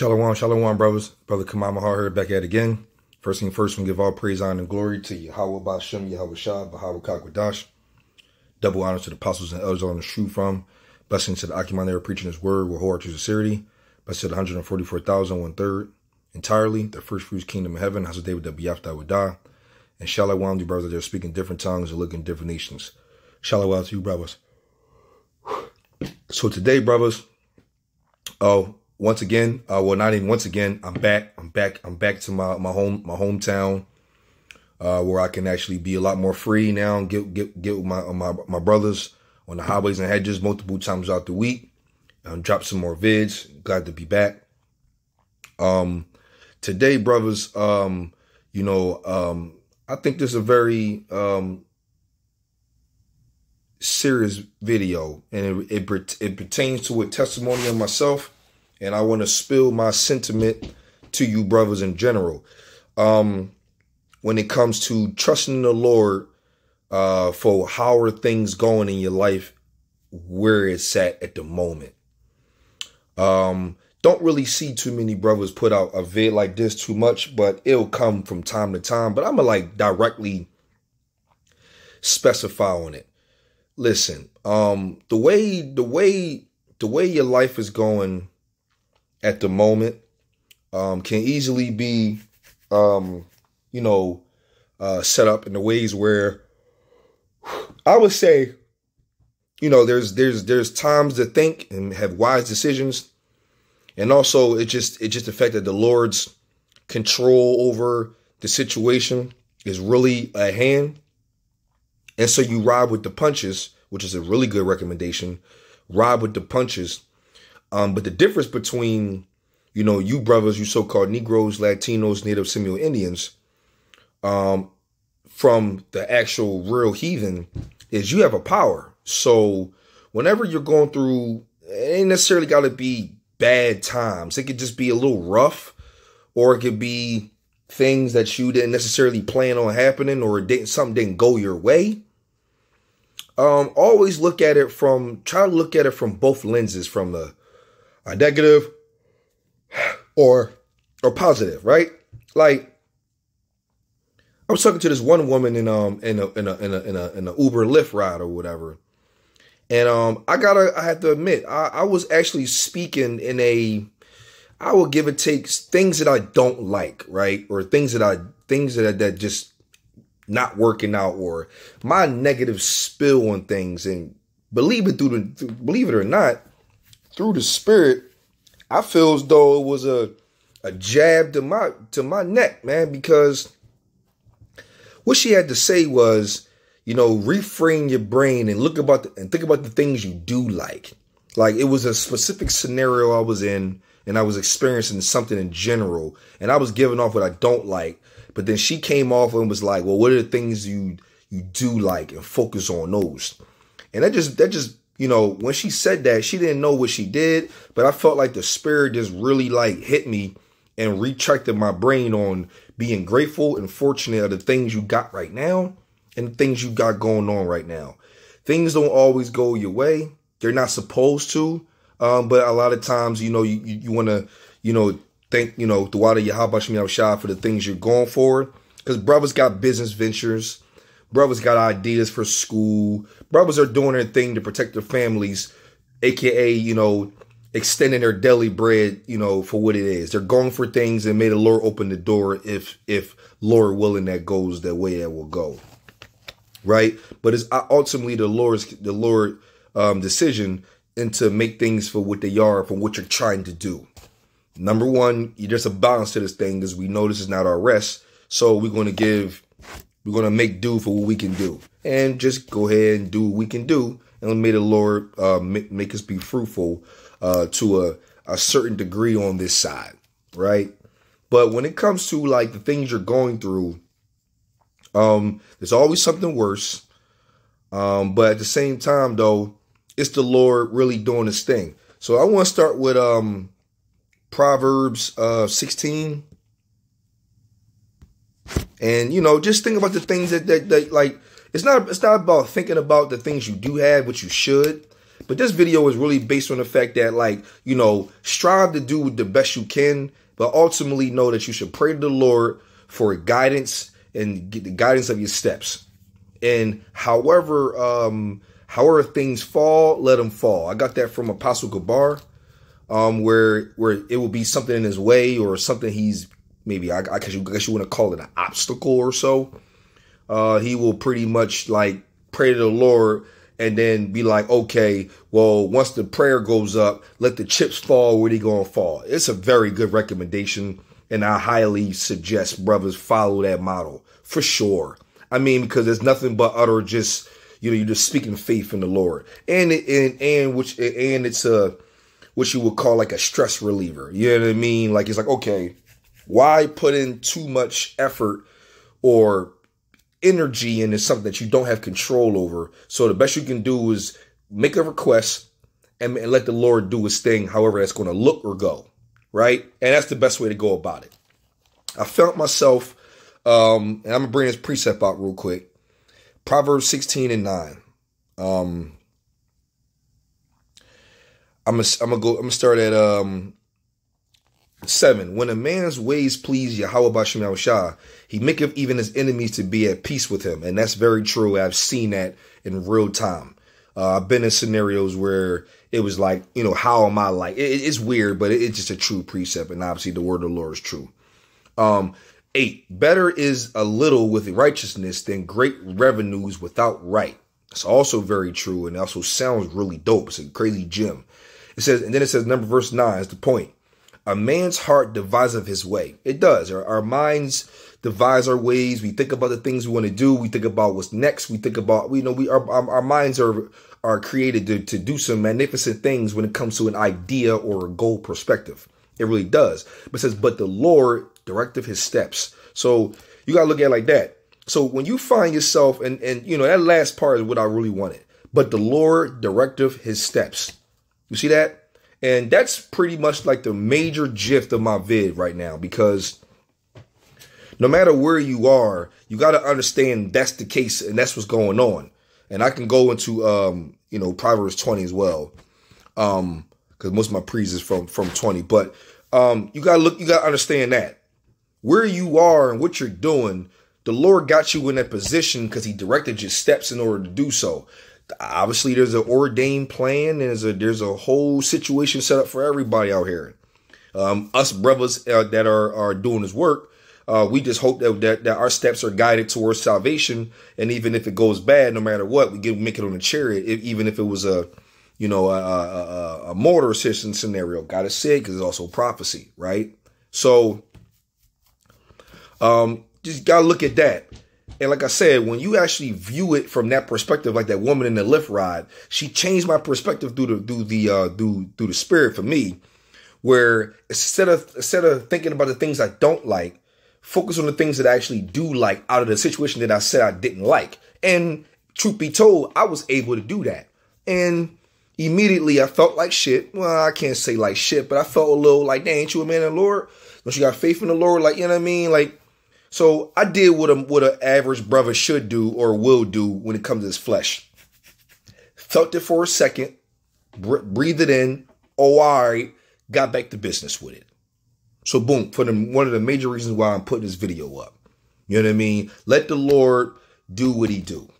Shalom, shalom, brothers. Brother Kamal Mahar here, back at it again. First thing first, we give all praise, honor, and glory to Yahweh Bashem, Yahweh Shah, Bahawah Kakwadash. Double honors to the apostles and elders on the shoe from. Blessings to the Akiman there preaching his word with whole heart to sincerity. Blessings to the 144,000, 1/3 entirely. The first fruits kingdom of heaven. Hazard David the Biyafta would die. And shalom to brothers that are speaking different tongues and looking different nations. Shalom to you, brothers. So today, brothers, once again, well, not even once again, I'm back to my hometown, where I can actually be a lot more free now and get with my brothers on the highways and hedges multiple times out the week. Drop some more vids. Glad to be back. Today, brothers, I think this is a very serious video, and it pertains to a testimony of myself. And I want to spill my sentiment to you brothers in general. When it comes to trusting the Lord for how are things going in your life, where it's at the moment. Don't really see too many brothers put out a vid like this too much, but it'll come from time to time. But I'm going to directly specify on it. Listen, the way your life is going at the moment can easily be, set up in the ways where I would say, there's times to think and have wise decisions. And also it just the fact that the Lord's control over the situation is really at hand. And so you ride with the punches, which is a really good recommendation. Ride with the punches. But the difference between, you brothers, you so-called Negroes, Latinos, Native Seminole Indians, from the actual real heathen is you have a power. So whenever you're going through, it ain't necessarily got to be bad times. It could just be a little rough, or it could be things that you didn't necessarily plan on happening, or something didn't go your way. Always try to look at it from both lenses, from a negative or positive, right? Like, I was talking to this one woman in a Uber Lyft ride or whatever. And I have to admit, I was actually speaking I will give or take things that I don't like, right? Or things that just not working out, or my negative spill on things. And believe it or not, through the spirit, I feel as though it was a jab to my neck, man, because what she had to say was, reframe your brain and think about the things you do like. Like, it was a specific scenario I was in, and I was experiencing something in general, and I was giving off what I don't like. But then she came off and was like, well, what are the things you do like, and focus on those. And that just when she said that, she didn't know what she did, but I felt like the spirit just really hit me and retracted my brain on being grateful and fortunate of the things you got right now and the things you got going on right now. Things don't always go your way. They're not supposed to. But a lot of times, you want to, thank, Thawada Yahweh Shemi Shah for the things you're going for. Because brothers got business ventures. Brothers got ideas for school. Brothers are doing their thing to protect their families, aka, extending their daily bread, for what it is. They're going for things, and may the Lord open the door if Lord willing that goes that way it will go. Right? But it's ultimately the Lord's decision and to make things for what they are, for what you're trying to do. Number one, there's a balance to this thing, because we know this is not our rest. So we're going to make do for what we can do, and just go ahead and do what we can do. And may the Lord make us be fruitful to a certain degree on this side, right? But when it comes to the things you're going through, there's always something worse. But at the same time, though, it's the Lord really doing his thing. So I want to start with Proverbs 16. And, just think about the things that it's not about thinking about the things you do have, which you should, But this video is really based on the fact that, like, you know, strive to do the best you can, but ultimately know that you should pray to the Lord for guidance and get the guidance of your steps. And however things fall, let them fall. I got that from Apostle Gabar, where it will be something in his way or something he's maybe, I guess you want to call it an obstacle or so. He will pretty much like pray to the Lord and then be like, okay, well, once the prayer goes up, let the chips fall where they gonna fall. It's a very good recommendation, and I highly suggest brothers follow that model for sure. I mean, because there's nothing but utter just, you know, you're just speaking faith in the Lord, and it's what you would call like a stress reliever. You know what I mean? Like, it's like, okay, why put in too much effort or energy into something that you don't have control over? So the best you can do is make a request and let the Lord do his thing, however that's going to look or go, right? And that's the best way to go about it. I felt myself, and I'm going to bring this precept out real quick. Proverbs 16:9. I'm gonna start at 7. When a man's ways please Yahweh B'Shem Yahushua, he maketh even his enemies to be at peace with him. And that's very true. I've seen that in real time. I've been in scenarios where it was like, you know, how am I like? It's weird, but it's just a true precept. And obviously the word of the Lord is true. 8. Better is a little with righteousness than great revenues without right. It's also very true, and also sounds really dope. It's a crazy gem. It says, and then it says, verse 9 is the point. A man's heart deviseth his way. It does. Our minds devise our ways. We think about the things we want to do. We think about what's next. We think about, our minds are created to do some magnificent things when it comes to an idea or a goal perspective. It really does. But it says, but the Lord directeth his steps. So you got to look at it like that. So when you find yourself, and you know, that last part is what I really wanted. But the Lord directeth his steps. You see that? And that's pretty much like the major gist of my vid right now, because no matter where you are, you got to understand that's the case and that's what's going on. And I can go into, Proverbs 20 as well, because most of my pre's is from 20. But you got to understand that where you are and what you're doing, the Lord got you in that position because he directed your steps in order to do so. Obviously, there's an ordained plan, and there's a whole situation set up for everybody out here. Us brothers that are doing this work, we just hope that our steps are guided towards salvation. And even if it goes bad, no matter what, we make it on a chariot. Even if it was a mortar system scenario, gotta say, because it's also prophecy, right? So, just gotta look at that. And like I said, when you actually view it from that perspective, like that woman in the lift ride, she changed my perspective through the spirit for me, where instead of thinking about the things I don't like, focus on the things that I actually do like out of the situation that I said I didn't like. And truth be told, I was able to do that. And immediately I felt like shit. Well, I can't say like shit, but I felt a little like, dang, ain't you a man of the Lord? Don't you got faith in the Lord? Like, you know what I mean? Like, so I did what an average brother should do or will do when it comes to his flesh. Felt it for a second, breathed it in. Oh, all right, got back to business with it. So boom, one of the major reasons why I'm putting this video up. You know what I mean? Let the Lord do what he do.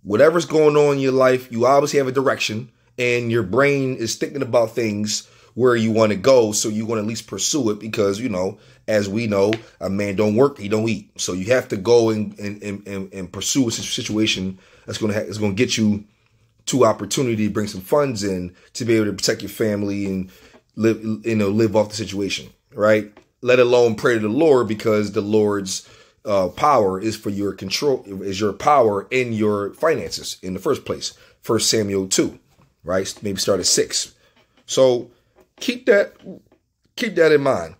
Whatever's going on in your life, you obviously have a direction, and your brain is thinking about things where you want to go, so you want to at least pursue it, because, you know, as we know, a man don't work, he don't eat. So you have to go and pursue a situation that's going to get you to opportunity to bring some funds in to be able to protect your family and live off the situation, right? Let alone pray to the Lord, because the Lord's power is for your control, is your power in your finances in the first place. 1 Samuel 2, right? Maybe start at 6. So keep that in mind.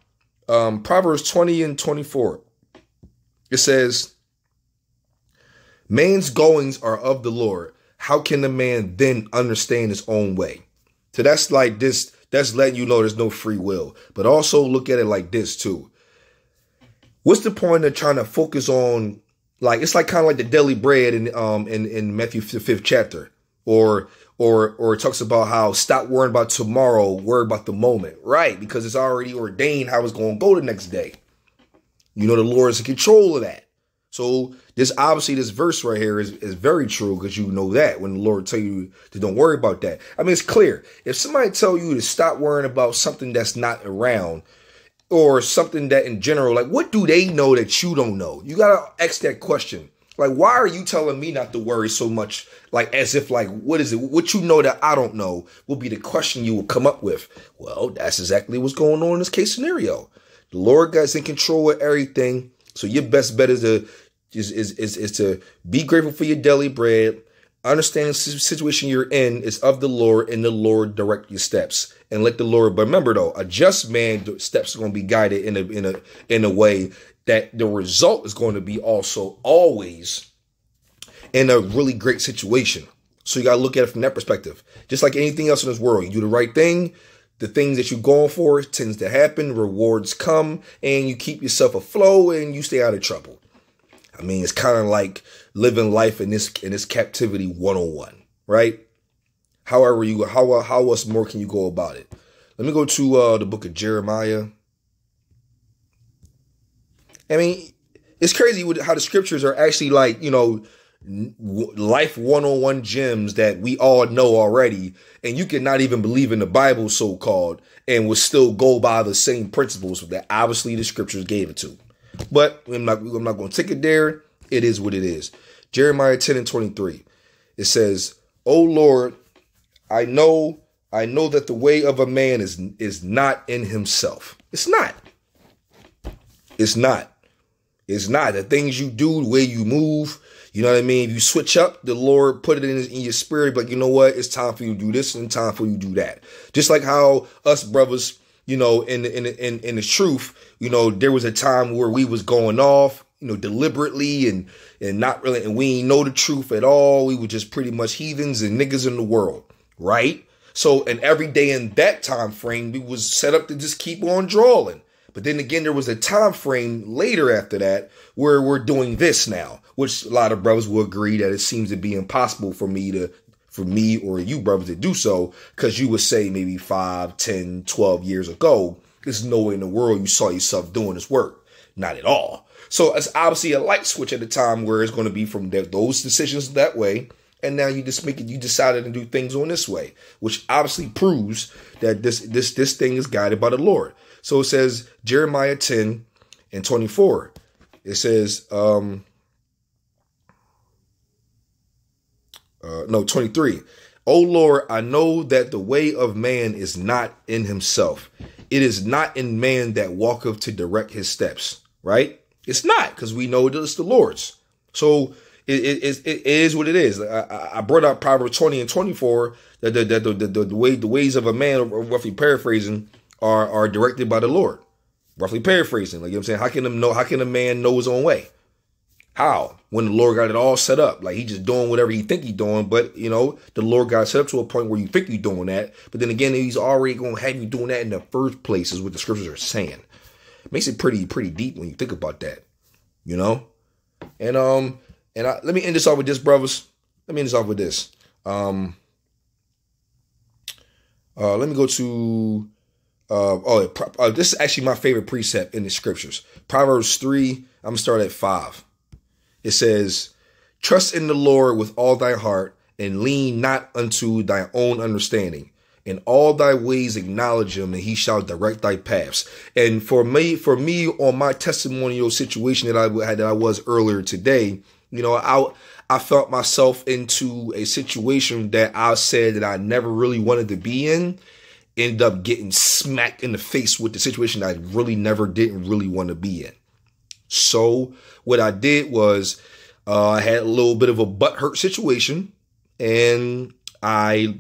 Proverbs 20 and 24. It says, man's goings are of the Lord. How can a man then understand his own way? So that's like this. That's letting you know there's no free will. But also look at it like this too. What's the point of trying to focus on, like, it's like kind of like the daily bread in Matthew the 5th chapter. or it talks about how stop worrying about tomorrow, worry about the moment, right? Because it's already ordained how it's going to go the next day. You know, the Lord is in control of that. So this verse right here is very true, because you know that when the Lord tell you to don't worry about that. I mean, it's clear. If somebody tell you to stop worrying about something that's not around, or something that in general, like, what do they know that you don't know? You got to ask that question. Like, why are you telling me not to worry so much? Like, as if, like, what is it? What you know that I don't know will be the question you will come up with. Well, that's exactly what's going on in this case scenario. The Lord God's in control of everything. So your best bet is to be grateful for your daily bread. Understand the situation you're in is of the Lord, and the Lord direct your steps, and let the Lord. But remember, though, a just man's steps are going to be guided in a way that the result is going to be also always in a really great situation. So you got to look at it from that perspective. Just like anything else in this world, you do the right thing. The things that you're going for tends to happen. Rewards come, and you keep yourself afloat, and you stay out of trouble. I mean, it's kind of like living life in this captivity 101, right? However, how else more can you go about it? Let me go to the book of Jeremiah. I mean, it's crazy how the scriptures are actually like, you know, life 101 gems that we all know already, and you can not even believe in the Bible, so-called, and will still go by the same principles that obviously the scriptures gave it to. But I'm not going to take it there. It is what it is. Jeremiah 10:23. It says, "O Lord, I know that the way of a man is not in himself." It's not. It's not. It's not. The things you do, the way you move, you know what I mean? If you switch up, the Lord put it in your spirit, but you know what? It's time for you to do this and time for you to do that. Just like how us brothers, you know, in the truth, you know, there was a time where we was going off, you know, deliberately and not really, and we ain't know the truth at all. We were just pretty much heathens and niggas in the world, right? So, and every day in that time frame, we was set up to just keep on drawing. But then again, there was a time frame later after that where we're doing this now, which a lot of brothers will agree that it seems to be impossible for me or you brothers to do so, because you would say maybe 5, 10, 12 years ago, there's no way in the world you saw yourself doing this work. Not at all. So it's obviously a light switch at the time where it's going to be from those decisions that way. And now you decided to do things on this way, which obviously proves that this thing is guided by the Lord. So it says Jeremiah 10:24. It says, 23. "O Lord, I know that the way of man is not in himself. It is not in man that walketh to direct his steps." Right? It's not, because we know that it's the Lord's. So it is what it is. I brought up Proverbs 20:24 that the ways of a man, roughly paraphrasing, are directed by the Lord. Roughly paraphrasing, like, you know what I'm saying? How can a man know his own way? How? When the Lord got it all set up, like he just doing whatever he think he's doing, but you know, the Lord got set up to a point where you think you're doing that, but then again, he's already going to have you doing that in the first place, is what the scriptures are saying. It makes it pretty deep when you think about that, you know? And let me end this off with this, brothers. Let me end this off with this. Let me go to, this is actually my favorite precept in the scriptures. Proverbs 3, I'm going to start at 5. It says, "Trust in the Lord with all thy heart, and lean not unto thy own understanding. In all thy ways acknowledge him, and he shall direct thy paths." And for me, on my testimonial situation that I was earlier today, you know, I felt myself into a situation that I said that I never really wanted to be in. Ended up getting smacked in the face with the situation I didn't really want to be in. So what I did was I had a little bit of a butthurt situation, and I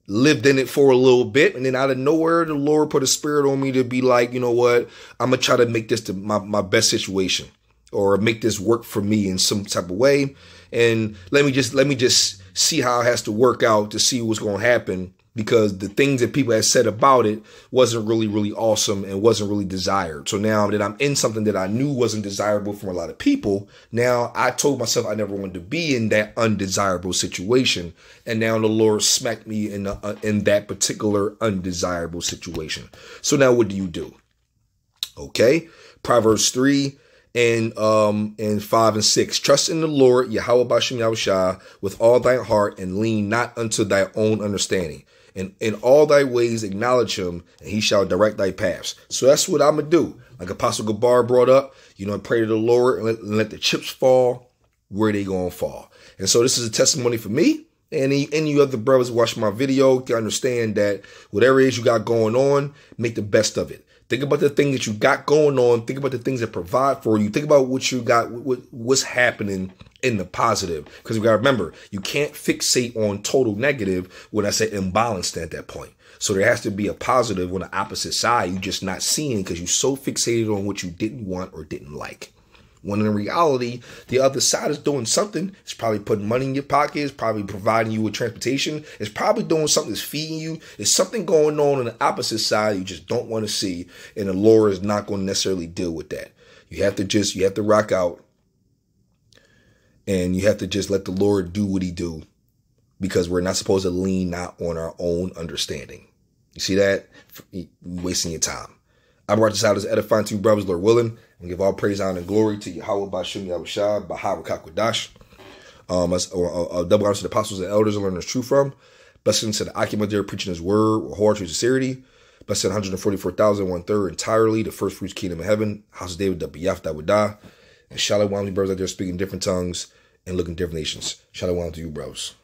lived in it for a little bit. And then out of nowhere, the Lord put a spirit on me to be like, you know what, I'm going to try to make this my best situation, or make this work for me in some type of way. And let me just see how it has to work out to see what's going to happen because the things that people had said about it wasn't really, really awesome and wasn't really desired. So now that I'm in something that I knew wasn't desirable from a lot of people, now I told myself I never wanted to be in that undesirable situation. And now the Lord smacked me in that particular undesirable situation. So now what do? Okay. Proverbs 3 and 5 and 6. Trust in the Lord, Yahweh Bashem Yahushua, with all thy heart, and lean not unto thy own understanding. And in all thy ways acknowledge him, and he shall direct thy paths. So that's what I'm going to do. Like Apostle Gabar brought up, pray to the Lord and let the chips fall where they going to fall. And so this is a testimony for me. And any other brothers watching my video can understand that whatever it is you got going on, make the best of it. Think about the things that you got going on. Think about the things that provide for you. Think about what you got, what's happening in the positive. Because you got to remember, you can't fixate on total negative when I say imbalanced at that point. So there has to be a positive on the opposite side. You're just not seeing because you're so fixated on what you didn't want or didn't like. When in reality, the other side is doing something. It's probably putting money in your pocket. It's probably providing you with transportation. It's probably doing something that's feeding you. There's something going on the opposite side you just don't want to see. And the Lord is not going to necessarily deal with that. You have to rock out. And you have to just let the Lord do what he do. Because we're not supposed to lean not on our own understanding. You see that? You're wasting your time. I brought this out as edifying to you brothers, Lord willing. And give all praise, honor, and glory to Yahweh Bashem Yahushua, Baha Rakakwadash. Double honor to the apostles and elders and learn the truth from. Blessing to the Akimadir preaching his word with hard sincerity. Blessing 144,000, 1/3 entirely, the first fruits kingdom of heaven. House of David, the Biyaf Dawadah. And shalom to brothers out there speaking different tongues and looking different nations. Shalom to you, bros.